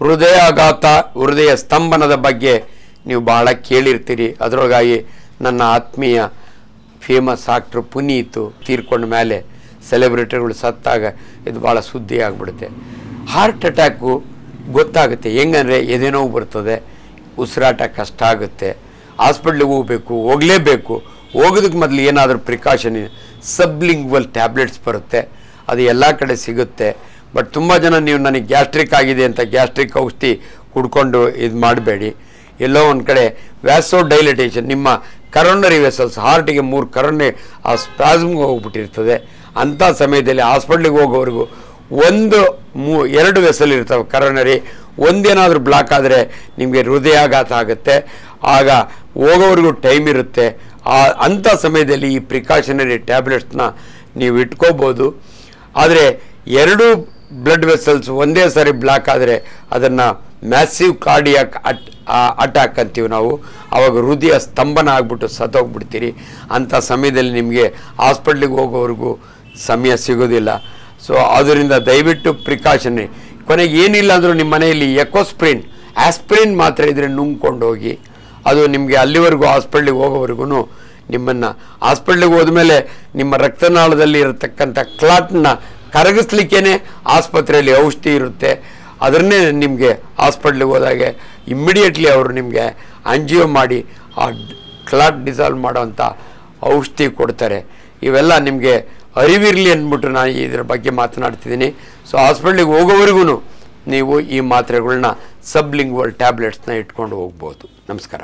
ಹೃದಯಾಘಾತ, ಹೃದಯ ಸ್ತಂಭನದ ಬಗ್ಗೆ ನೀವು ಭಾಳ ಕೇಳಿರ್ತೀರಿ. ಅದರೊಳಗಾಗಿ ನನ್ನ ಆತ್ಮೀಯ ಫೇಮಸ್ ಆಕ್ಟ್ರು ಪುನೀತ್ ತೀರ್ಕೊಂಡ ಮೇಲೆ ಸೆಲೆಬ್ರಿಟಿಗಳು ಸತ್ತಾಗ ಇದು ಭಾಳ ಸುದ್ದಿ ಆಗಿಬಿಡುತ್ತೆ. ಹಾರ್ಟ್ ಅಟ್ಯಾಕು ಗೊತ್ತಾಗುತ್ತೆ ಹೆಂಗಂದರೆ ಎದೆ ನೋವು ಬರ್ತದೆ, ಉಸಿರಾಟ ಕಷ್ಟ ಆಗುತ್ತೆ, ಹಾಸ್ಪಿಟ್ಲಿಗೆ ಹೋಗಲೇಬೇಕು. ಹೋಗೋದಕ್ಕೆ ಮೊದಲು ಏನಾದರೂ ಪ್ರಿಕಾಷನ್ ಇದೆ, ಸಬ್ಲಿಂಗ್ವಲ್ ಟ್ಯಾಬ್ಲೆಟ್ಸ್ ಬರುತ್ತೆ, ಅದು ಎಲ್ಲ ಕಡೆ ಸಿಗುತ್ತೆ. ಬಟ್ ತುಂಬ ಜನ ನೀವು ನನಗೆ ಗ್ಯಾಸ್ಟ್ರಿಕ್ ಆಗಿದೆ ಅಂತ ಗ್ಯಾಸ್ಟ್ರಿಕ್ ಔಷಧಿ ಕುಡ್ಕೊಂಡು ಇದು ಮಾಡಬೇಡಿ. ಎಲ್ಲೋ ಒಂದು ಕಡೆ ವ್ಯಾಸೋ ಡೈಲಿಟೇಷನ್, ನಿಮ್ಮ ಕರೋನರಿ ವೆಸಲ್ಸ್, ಹಾರ್ಟಿಗೆ 3 ಕರೋನರಿ ಆ ಸ್ಪ್ಯಾಸ್ಮ್ಗೆ ಹೋಗ್ಬಿಟ್ಟಿರ್ತದೆ. ಅಂಥ ಸಮಯದಲ್ಲಿ ಹಾಸ್ಪಿಟ್ಲಿಗೆ ಹೋಗೋವರೆಗೂ 2 ವೆಸಲ್ ಇರ್ತವೆ ಕರೋನರಿ, ಒಂದೇನಾದರೂ ಬ್ಲಾಕ್ ಆದರೆ ನಿಮಗೆ ಹೃದಯಾಘಾತ ಆಗುತ್ತೆ. ಆಗ ಹೋಗೋವರೆಗೂ ಟೈಮ್ ಇರುತ್ತೆ. ಅಂಥ ಸಮಯದಲ್ಲಿ ಈ ಪ್ರಿಕಾಷನರಿ ಟ್ಯಾಬ್ಲೆಟ್ಸ್ನ ನೀವು ಇಟ್ಕೋಬೋದು. ಆದರೆ 2 ಬ್ಲಡ್ ವೆಸಲ್ಸ್ ಒಂದೇ ಸಾರಿ ಬ್ಲಾಕ್ ಆದರೆ ಅದನ್ನು ಮ್ಯಾಸಿವ್ ಕಾರ್ಡಿಯಾಕ್ ಅಟ್ಯಾಕ್ ಅಂತೀವಿ ನಾವು. ಆವಾಗ ಹೃದಯ ಸ್ತಂಭನ ಆಗಿಬಿಟ್ಟು ಸತ್ತೋಗ್ಬಿಡ್ತೀರಿ. ಅಂಥ ಸಮಯದಲ್ಲಿ ನಿಮಗೆ ಹಾಸ್ಪಿಟ್ಲಿಗೆ ಹೋಗೋವರೆಗೂ ಸಮಯ ಸಿಗೋದಿಲ್ಲ. ಸೊ ಅದರಿಂದ ದಯವಿಟ್ಟು ಪ್ರಿಕಾಷನರಿ. ಕೊನೆಗೆ ಏನಿಲ್ಲ ಅಂದರೂ ನಿಮ್ಮ ಮನೆಯಲ್ಲಿ ಎಕೋಸ್ಪ್ರಿನ್, ಆಸ್ಪ್ರಿನ್ ಮಾತ್ರೆ ಇದ್ದರೆ ನುಂಗ್ಕೊಂಡು ಹೋಗಿ. ಅದು ನಿಮಗೆ ಅಲ್ಲಿವರೆಗೂ ಹಾಸ್ಪಿಟ್ಲಿಗೆ ಹೋಗೋವರೆಗೂ ನಿಮ್ಮನ್ನು ಹಾಸ್ಪಿಟ್ಲಿಗೆ ಹೋದ್ಮೇಲೆ ನಿಮ್ಮ ರಕ್ತನಾಳದಲ್ಲಿ ಇರತಕ್ಕಂಥ ಕ್ಲಾಟ್ನ ಕರಗಿಸ್ಲಿಕ್ಕೇ ಆಸ್ಪತ್ರೆಯಲ್ಲಿ ಔಷಧಿ ಇರುತ್ತೆ. ಅದನ್ನೇ ನಿಮಗೆ ಹಾಸ್ಪಿಟ್ಲಿಗೆ ಹೋದಾಗೆ ಇಮ್ಮಿಡಿಯೇಟ್ಲಿ ಅವರು ನಿಮಗೆ ಆಂಜಿಯೋ ಮಾಡಿ ಆ ಕ್ಲಾಟ್ ಡಿಸಾಲ್ವ್ ಮಾಡೋವಂಥ ಔಷಧಿ ಕೊಡ್ತಾರೆ. ಇವೆಲ್ಲ ನಿಮಗೆ ಅರಿವಿರಲಿ ಅಂದ್ಬಿಟ್ಟು ನಾನು ಇದರ ಬಗ್ಗೆ ಮಾತನಾಡ್ತಿದ್ದೀನಿ. ಸೊ ಹಾಸ್ಪಿಟ್ಲಿಗೆ ಹೋಗೋವರೆಗೂ ನೀವು ಈ ಮಾತ್ರೆಗಳನ್ನ ಸಬ್ಲಿಂಗ್ವಲ್ ಟ್ಯಾಬ್ಲೆಟ್ಸ್ನ ಇಟ್ಕೊಂಡು ಹೋಗ್ಬೋದು. ನಮಸ್ಕಾರ.